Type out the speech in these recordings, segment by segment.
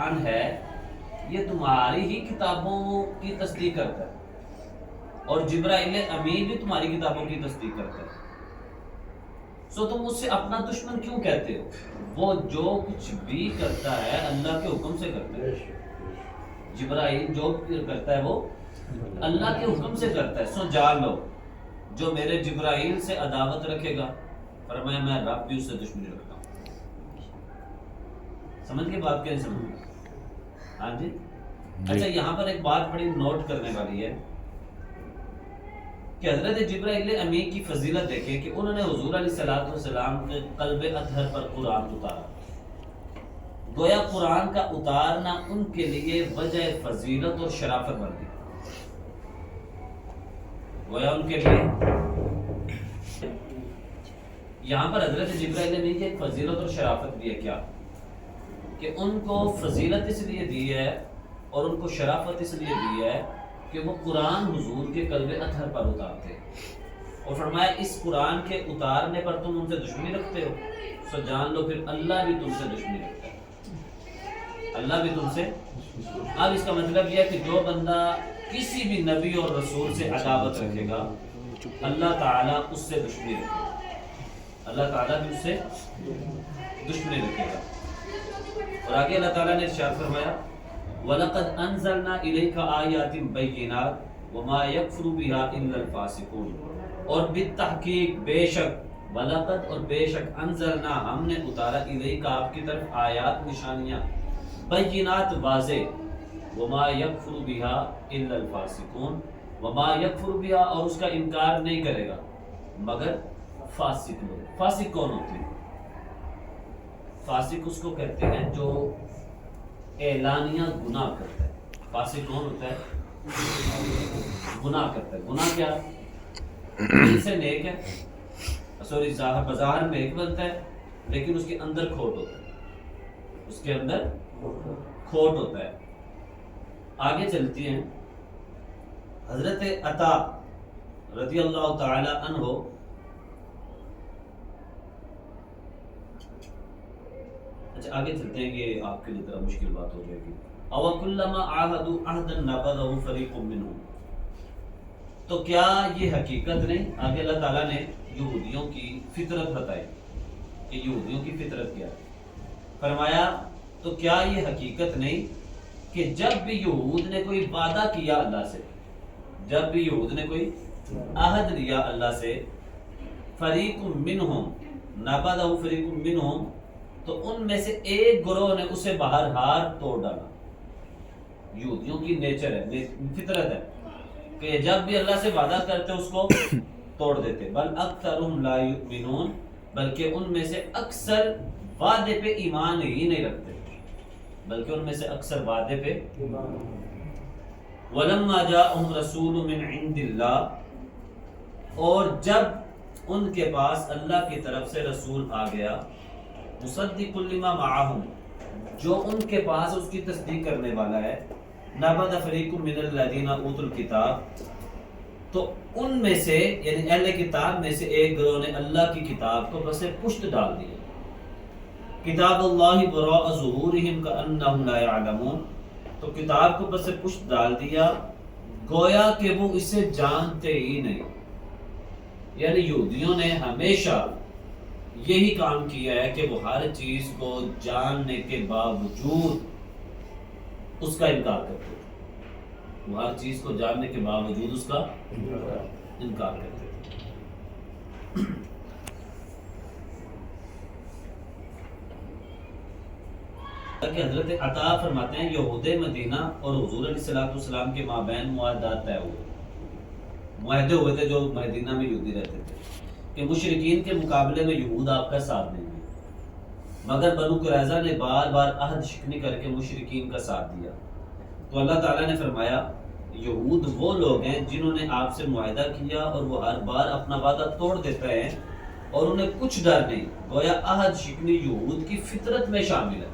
قرآن ہے یہ تمہاری ہی کتابوں کی تصدیق کرتا ہے اور جبرائیل امین بھی تمہاری کتابوں کی تصدیق کرتا ہے، سو تم اس سے اپنا دشمن کیوں کہتے ہو؟ وہ جو کچھ بھی کرتا ہے اللہ کے حکم سے کرتا ہے، جبرائیل جو کرتا ہے وہ اللہ کے حکم سے کرتا ہے، سو جان لو جو میرے جبرائیل سے عداوت رکھے گا، فرمایا میں رب بھی اس سے دشمنی رکھتا ہوں۔ سمجھ کے بات کیا سمجھ؟ ہاں جی۔ اچھا یہاں پر ایک بات بڑی نوٹ کرنے والی ہے کہ حضرت جبرائیل امین کی فضیلت دیکھیں کہ انہوں نے حضور علیہ السلام کے قلب اطہر پر قرآن اتارا، گویا قرآن کا اتارنا ان کے لیے وجہ فضیلت اور شرافت بن گئی، گویا ان کے لیے یہاں پر حضرت جبرائیل امین کی ایک فضیلت اور شرافت بھی ہے، کیا کہ ان کو فضیلت اس لیے دی ہے اور ان کو شرافت اس لیے دی ہے کہ وہ قرآن حضور کے قلب اطہر پر اتارتے اور فرمایا اس قرآن کے اتارنے پر تم ان سے دشمنی رکھتے ہو، سو جان لو پھر اللہ بھی تم سے دشمنی رکھتا ہے، اللہ بھی تم سے۔ اب اس کا مطلب یہ ہے کہ جو بندہ کسی بھی نبی اور رسول سے عداوت رکھے گا اللہ تعالیٰ اس سے دشمنی رکھے گا، اللہ تعالیٰ بھی اس سے دشمنی رکھے گا۔ اور آگے اللہ تعالیٰ نے ارشاد فرمایا وَلَقَدْ أَنزَلْنَا إِلَيْكَ آيَاتٍ بَيِّنَاتٍ وَمَا يَكْفُرُ بِهَا إِلَّا الْفَاسِقُونَ، اور بالتحقیق بے شک، وَلَقَدْ اور بے شک، انزلنا ہم نے اتارا، الیک آپ کی طرف، آیات نشانیاں، بینات واضح، وما یکفر بها الا الفاسقون، وما یکفر بها اور اس کا انکار نہیں کرے گا مگر فاسق لوگ۔ فاسق کون ہوتے ہیں؟ فاسق اس کو کہتے ہیں جو اعلانیہ گناہ کرتا ہے۔ فاسق کون ہوتا ہے؟ گناہ کرتا ہے۔ گناہ کیا؟ دل سے نیک ہے، سوری بظاہر نیک بنتا ہے لیکن اس کے اندر کھوٹ ہوتا ہے، اس کے اندر کھوٹ ہوتا ہے۔ آگے چلتی ہیں، حضرت عطا رضی اللہ تعالی عنہ اچھا آگے چلتے ہیں، یہ آپ کے لیے ذرا مشکل بات ہو جائے گی۔ او کلما عاہدوا عہدا نبذه فریق منهم، تو کیا یہ حقیقت نہیں؟ آگے اللہ تعالیٰ نے یہودیوں کی فطرت بتائی کہ یہودیوں کی فطرت کیا ہے، فرمایا تو کیا یہ حقیقت نہیں کہ جب بھی یہود نے کوئی وعدہ کیا اللہ سے، جب بھی یہود نے کوئی عہد لیا اللہ سے، فریق منہم نبذہ فریق منہم، تو ان میں سے ایک گروہ نے اسے بہرحال توڑ ڈالا۔ یہودیوں کی نیچر ہے، فطرت ہے کہ جب بھی اللہ سے وعدہ کرتے اس کو توڑ دیتے۔ بل اکثرهم لا یؤمنون، بلکہ ان میں سے اکثر وعدے پہ ایمان ہی نہیں رکھتے، بلکہ ان میں سے اکثر وعدے پہ۔ وَلَمَّا جَاءَهُمْ رَسُولٌ مِّنْ عِندِ اللَّهِ، اور جب ان کے پاس اللہ کی طرف سے رسول آ گیا، مُصَدِّقٌ لِّمَا مَعَهُمْ، جو ان کے پاس اس کی تصدیق کرنے والا ہے، نَبَذَ فَرِيقٌ مِّنَ الَّذِينَ أُوتُوا الْكِتَابَ، تو ان میں سے یعنی اہل کتاب میں سے ایک گروہ نے اللہ کی کتاب کو بس پشت ڈال دیا، کتاب اللہ وراء ظہورہم کأنہم لا یعلمون، تو کتاب کو بس پشت ڈال دیا گویا کہ وہ اسے جانتے ہی نہیں۔ یعنی یہودیوں نے ہمیشہ یہی کام کیا ہے کہ وہ ہر چیز کو جاننے کے باوجود اس کا انکار کرتے تھے، وہ ہر چیز کو جاننے کے باوجود اس کا انکار کرتے تھے۔ کہ حضرت عطا فرماتے ہیں یہود مدینہ اور حضور علیہ السلام کے مابین معاہدات طے ہوئے، معاہدے ہوئے تھے جو مدینہ میں یہودی رہتے تھے کہ مشرکین کے مقابلے میں یہود آپ کا ساتھ دیں گے، مگر بنو قریظہ نے بار بار عہد شکنی کر کے مشرکین کا ساتھ دیا، تو اللہ تعالیٰ نے فرمایا یہود وہ لوگ ہیں جنہوں نے آپ سے معاہدہ کیا اور وہ ہر بار اپنا وعدہ توڑ دیتے ہیں اور انہیں کچھ ڈر نہیں، گویا عہد شکنی یہود کی فطرت میں شامل ہے۔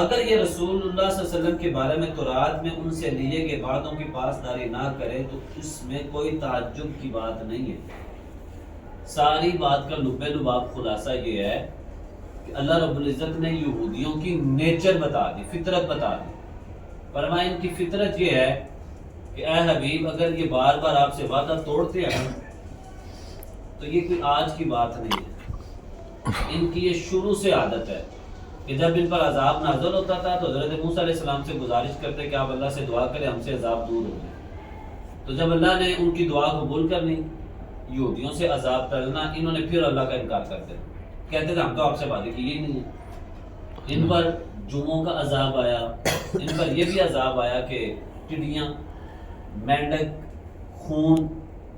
اگر یہ رسول اللہ صلی اللہ علیہ وسلم کے بارے میں تورات میں ان سے لیے گئے وعدوں کی پاسداری نہ کرے تو اس میں کوئی تعجب کی بات نہیں ہے۔ ساری بات کا لب لباب خلاصہ یہ ہے کہ اللہ رب العزت نے یہودیوں کی نیچر بتا دی، فطرت بتا دی. فرمایا ان کی فطرت یہ ہے کہ اے حبیب اگر یہ بار بار آپ سے وعدہ توڑتے ہیں تو یہ کوئی آج کی بات نہیں ہے، ان کی یہ شروع سے عادت ہے کہ جب ان پر عذاب نازل ہوتا تھا تو حضرت موسیٰ علیہ السلام سے گزارش کرتے کہ آپ اللہ سے دعا کریں ہم سے عذاب دور ہو جائے. تو جب اللہ نے ان کی دعا قبول کر لی، یہودیوں سے عذاب ٹلنا، انہوں نے پھر اللہ کا انکار کر دیا، کہتے تھے ہم تو آپ سے وعدے کیے ہی نہیں ہیں. ان پر جموں کا عذاب آیا، ان پر یہ بھی عذاب آیا کہ ٹڈیاں، مینڈک، خون،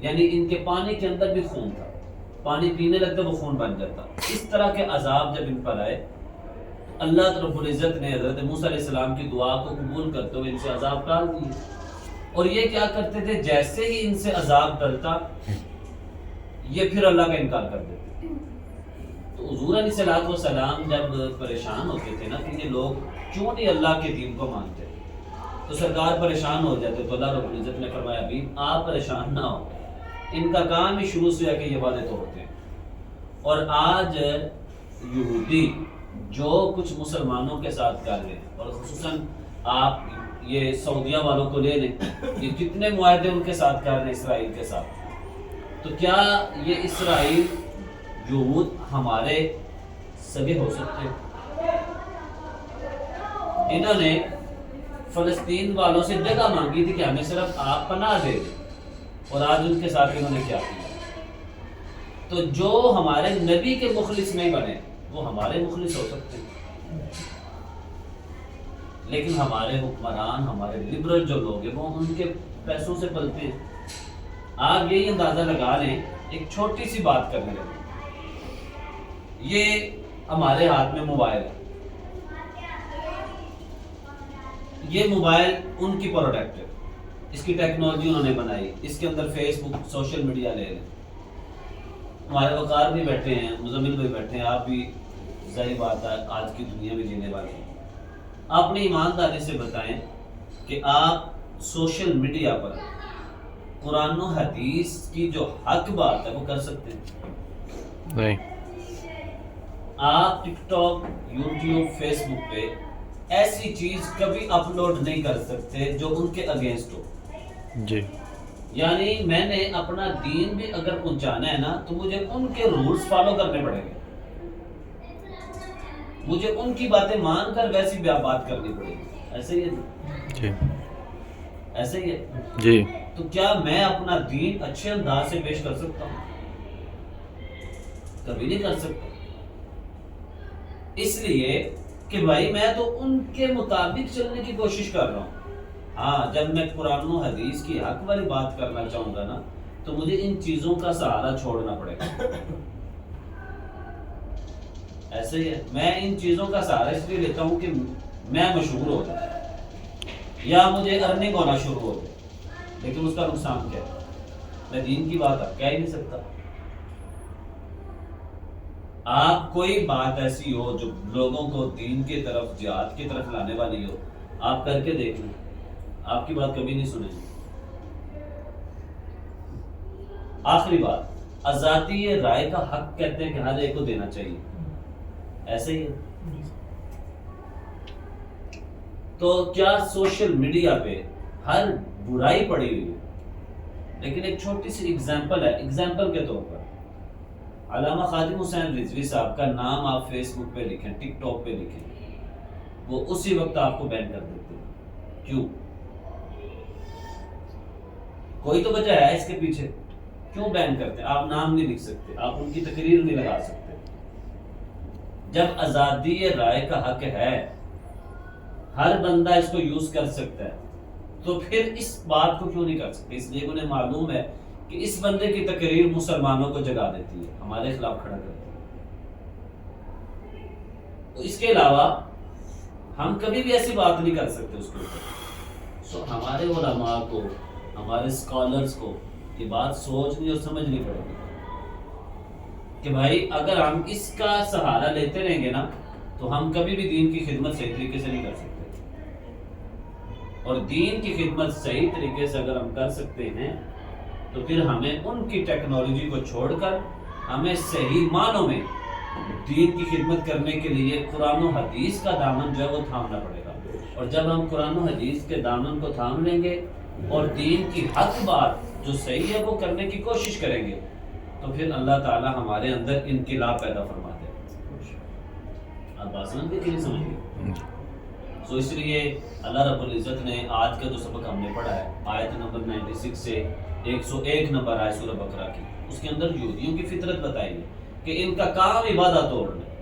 یعنی ان کے پانی کے اندر بھی خون تھا، پانی پینے لگتا وہ خون بن جاتا. اس طرح کے عذاب جب ان پر آئے، اللہ رب العزت نے حضرت موسیٰ علیہ السلام کی دعا کو قبول کرتے ہوئے ان سے عذاب ٹال دیے. اور یہ کیا کرتے تھے، جیسے ہی ان سے عذاب ٹلتا یہ پھر اللہ کا انکار کر دیتے. تو حضور علیہ الصلوۃ والسلام جب پریشان ہوتے تھے نا کہ یہ لوگ کیوں نہیں اللہ کے دین کو مانتے، تو سرکار پریشان ہو جاتے. تو اللہ رب العزت نے فرمایا ابھی آپ پریشان نہ ہو، ان کا کام ہی شروع سے ہے کہ یہ وعدے توڑتے ہیں. اور آج یہودی جو کچھ مسلمانوں کے ساتھ کر رہے ہیں، اور خصوصاً آپ یہ سعودیہ والوں کو لے لیں، یہ کتنے معاہدے ان کے ساتھ کر رہے ہیں اسرائیل کے ساتھ. تو کیا یہ اسرائیل یہود ہمارے سگے ہو سکتے ہیں؟ انہوں نے فلسطین والوں سے جگہ مانگی تھی کہ ہمیں صرف آپ پناہ دے دیں، اور آج ان کے ساتھ انہوں نے کیا کیا. تو جو ہمارے نبی کے مخلص نہیں بنے وہ ہمارے مخلص ہو سکتے ہیں، لیکن ہمارے حکمران، ہمارے لبرل جو لوگ ہیں وہ ان کے پیسوں سے پلتے ہیں. آپ یہی اندازہ لگا لیں، ایک چھوٹی سی بات کرنے لگے، یہ ہمارے ہاتھ میں موبائل ہے، یہ موبائل ان کی پروڈکٹ ہے، اس کی ٹیکنالوجی انہوں نے بنائی، اس کے اندر فیس بک، سوشل میڈیا لے لیں. ہمارے وقار بھی بیٹھے ہیں، مزمل بھی بیٹھے ہیں، آپ بھی ظاہر بات ہے آج کی دنیا میں جینے والے ہیں. اپنی ایمانداری سے بتائیں کہ آپ سوشل میڈیا پر قرآن و حدیث کی جو حق بات ہے وہ کر سکتے ہیں؟ نہیں. آپ ٹک ٹاک، یوٹیوب، فیس بک پہ ایسی چیز کبھی اپلوڈ نہیں کر سکتے جو ان کے اگینسٹ ہو. جی. یعنی میں نے اپنا دین بھی اگر پہنچانا ہے نا تو مجھے ان کے رولز فالو کرنے پڑیں گے، مجھے ان کی باتیں مان کر ویسی بات کرنی پڑے گی. ایسے ہی ہے جی. ایسے ہی ہے جی. تو کیا میں اپنا دین اچھے انداز سے پیش کر سکتا ہوں؟ کبھی نہیں کر سکتا. اس لیے کہ بھائی میں تو ان کے مطابق چلنے کی کوشش کر رہا ہوں. ہاں جب میں قرآن و حدیث کی حق والی بات کرنا چاہوں گا نا تو مجھے ان چیزوں کا سہارا چھوڑنا پڑے گا. ایسے ہی ہے، میں ان چیزوں کا سہارا اس لیے لیتا ہوں کہ میں مشہور ہو جاؤں یا مجھے ارننگ ہونا شروع ہو جائے، لیکن اس کا نقصان کیا ہے؟ میں دین کی بات کہہ ہی نہیں سکتا. آپ کوئی بات ایسی ہو جو لوگوں کو دین کی طرف، جہاد کی طرف لانے والی ہو، آپ کر کے دیکھ لیں، آپ کی بات کبھی نہیں سنیں گے. آخری بات، آزادی رائے کا حق کہتے ہیں کہ ہر ایک کو دینا چاہیے. ایسے ہی ہے. تو کیا سوشل میڈیا پہ ہر برائی پڑی ہوئی ہے؟ لیکن ایک چھوٹی سی اگزامپل ہے، اگزامپل کے طور پر علامہ خادم حسین رضوی صاحب کا نام آپ فیس بک پہ لکھیں، ٹک ٹاک پہ لکھیں، وہ اسی وقت آپ کو بین کر دیتے ہیں. کیوں؟ کوئی تو وجہ ہے اس کے پیچھے، کیوں بین کرتے ہیں؟ آپ نام نہیں لکھ سکتے، آپ ان کی تقریر نہیں لگا سکتے. جب آزادی رائے کا حق ہے، ہر بندہ اس کو یوز کر سکتا ہے، تو پھر اس بات کو کیوں نہیں کر سکتے؟ اس لیے انہیں معلوم ہے کہ اس بندے کی تقریر مسلمانوں کو جگا دیتی ہے، ہمارے خلاف کھڑا کرتی ہے. تو اس کے علاوہ ہم کبھی بھی ایسی بات نہیں کر سکتے اس کے اوپر. ہمارے علماء کو، ہمارے اسکالرز کو یہ بات سوچنی اور سمجھنی پڑے گی کہ بھائی اگر ہم اس کا سہارا لیتے رہیں گے نا تو ہم کبھی بھی دین کی خدمت صحیح طریقے سے نہیں کر سکتے. اور دین کی خدمت صحیح طریقے سے اگر ہم کر سکتے ہیں تو پھر ہمیں ان کی ٹیکنالوجی کو چھوڑ کر ہمیں صحیح معنوں میں دین کی خدمت کرنے کے لیے قرآن و حدیث کا دامن جو ہے وہ تھامنا پڑے گا. اور جب ہم قرآن و حدیث کے دامن کو تھام لیں گے اور دین کی حق بات جو صحیح ہے وہ کرنے کی کوشش کریں گے تو پھر اللہ تعالی ہمارے اندر انقلاب پیدا فرما دے. آپ بات سمجھ گئے کہ نہیں سمجھ گئے؟ سو اس لیے اللہ رب العزت نے آج کا جو سبق ہم نے پڑھا ہے آیت نمبر 96 سے 101 نمبر آئے سورہ بقرہ کی، اس کے اندر یہودیوں کی فطرت بتائی ہے کہ ان کا کام عبادت توڑنا ہے.